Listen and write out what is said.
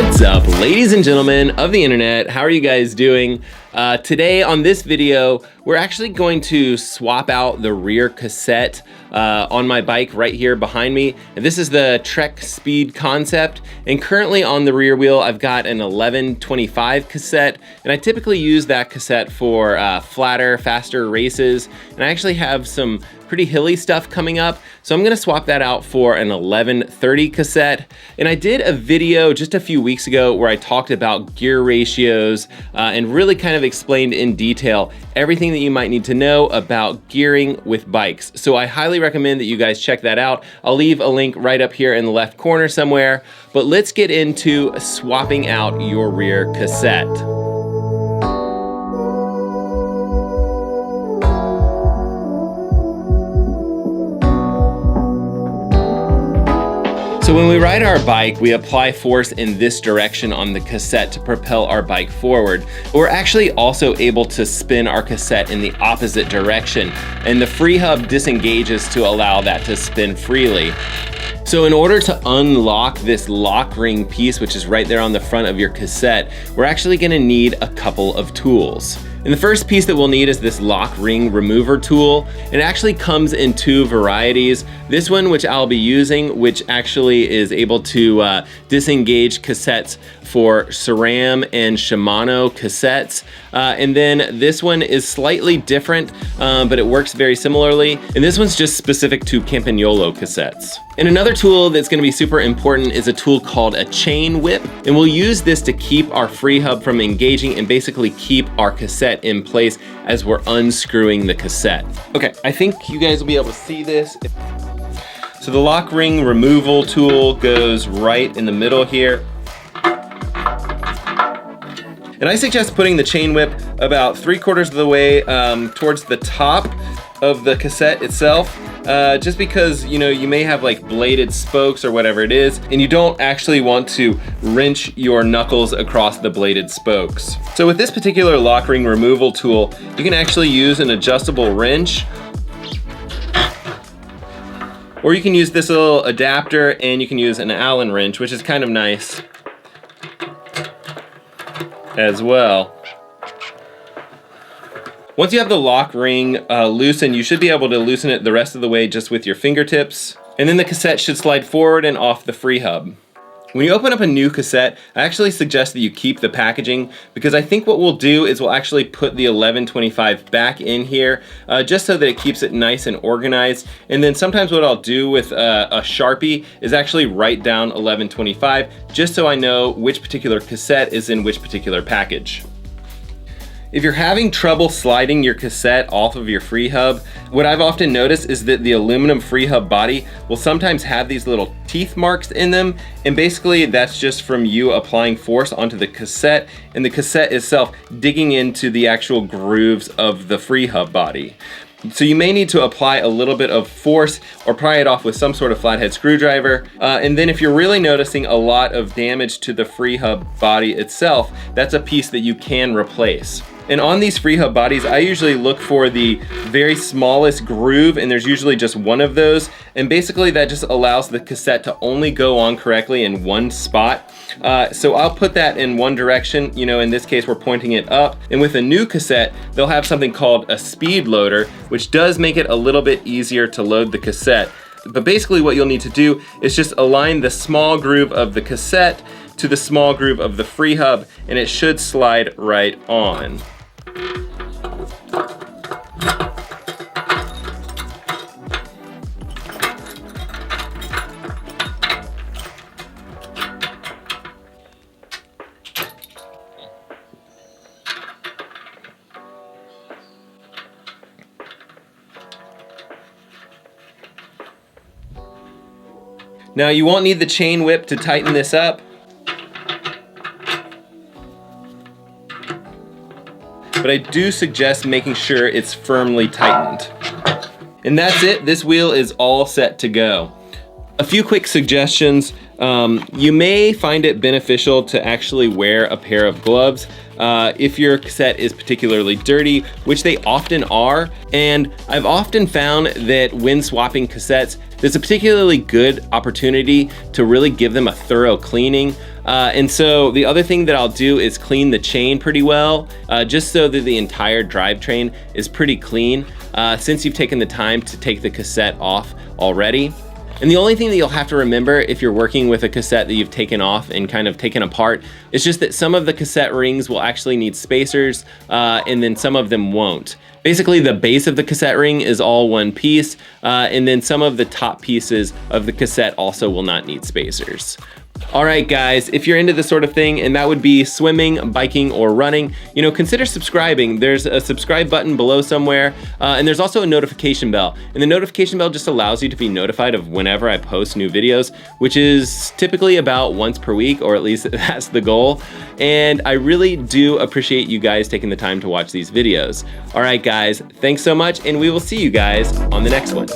What's up, ladies and gentlemen of the internet? How are you guys doing? Today on this video, we're actually going to swap out the rear cassette on my bike right here behind me. And this is the Trek Speed Concept. And currently on the rear wheel, I've got an 1125 cassette. And I typically use that cassette for flatter, faster races. And I actually have some pretty hilly stuff coming up. So I'm gonna swap that out for an 1130 cassette. And I did a video just a few weeks ago where I talked about gear ratios and really kind of explained in detail everything that you might need to know about gearing with bikes. So I highly recommend that you guys check that out. I'll leave a link right up here in the left corner somewhere, but let's get into swapping out your rear cassette. So when we ride our bike, we apply force in this direction on the cassette to propel our bike forward. We're actually also able to spin our cassette in the opposite direction, and the Freehub disengages to allow that to spin freely. So in order to unlock this lock ring piece, which is right there on the front of your cassette, we're actually gonna need a couple of tools. And the first piece that we'll need is this lock ring remover tool. It actually comes in two varieties. This one, which I'll be using, which actually is able to disengage cassettes for SRAM and Shimano cassettes. And then this one is slightly different, but it works very similarly. And this one's just specific to Campagnolo cassettes. And another tool that's gonna be super important is a tool called a chain whip. And we'll use this to keep our Freehub from engaging and basically keep our cassette in place as we're unscrewing the cassette. Okay, I think you guys will be able to see this. So the lock ring removal tool goes right in the middle here. And I suggest putting the chain whip about 3/4 of the way towards the top of the cassette itself, just because you may have like bladed spokes or whatever it is, and you don't actually want to wrench your knuckles across the bladed spokes. So with this particular lock ring removal tool, you can actually use an adjustable wrench, or you can use this little adapter, and you can use an Allen wrench, which is kind of nice as well. Once you have the lock ring loosened, you should be able to loosen it the rest of the way just with your fingertips. And then the cassette should slide forward and off the Freehub. When you open up a new cassette, I actually suggest that you keep the packaging, because I think what we'll do is we'll actually put the 1125 back in here just so that it keeps it nice and organized. And then sometimes what I'll do with a Sharpie is actually write down 1125 just so I know which particular cassette is in which particular package. If you're having trouble sliding your cassette off of your Freehub, what I've often noticed is that the aluminum Freehub body will sometimes have these little teeth marks in them, and basically that's just from you applying force onto the cassette and the cassette itself digging into the actual grooves of the Freehub body. So you may need to apply a little bit of force or pry it off with some sort of flathead screwdriver. And then if you're really noticing a lot of damage to the Freehub body itself, that's a piece that you can replace. And on these Freehub bodies, I usually look for the very smallest groove, and there's usually just one of those. And basically that just allows the cassette to only go on correctly in one spot. So I'll put that in one direction, in this case we're pointing it up. And with a new cassette, they'll have something called a speed loader, which does make it a little bit easier to load the cassette. But basically what you'll need to do is just align the small groove of the cassette to the small groove of the Freehub, and it should slide right on. Now you won't need the chain whip to tighten this up, but I do suggest making sure it's firmly tightened. And that's it, this wheel is all set to go. A few quick suggestions. You may find it beneficial to actually wear a pair of gloves if your cassette is particularly dirty, which they often are. And I've often found that when swapping cassettes, there's a particularly good opportunity to really give them a thorough cleaning. And so the other thing that I'll do is clean the chain pretty well, just so that the entire drivetrain is pretty clean, since you've taken the time to take the cassette off already. And the only thing that you'll have to remember if you're working with a cassette that you've taken off and kind of taken apart is just that some of the cassette rings will actually need spacers, and then some of them won't. Basically, the base of the cassette ring is all one piece, and then some of the top pieces of the cassette also will not need spacers. All right, guys, if you're into this sort of thing, and that would be swimming, biking, or running, consider subscribing. There's a subscribe button below somewhere, and there's also a notification bell. And the notification bell just allows you to be notified of whenever I post new videos, which is typically about once per week, or at least that's the goal. And I really do appreciate you guys taking the time to watch these videos. All right, guys, thanks so much, and we will see you guys on the next one.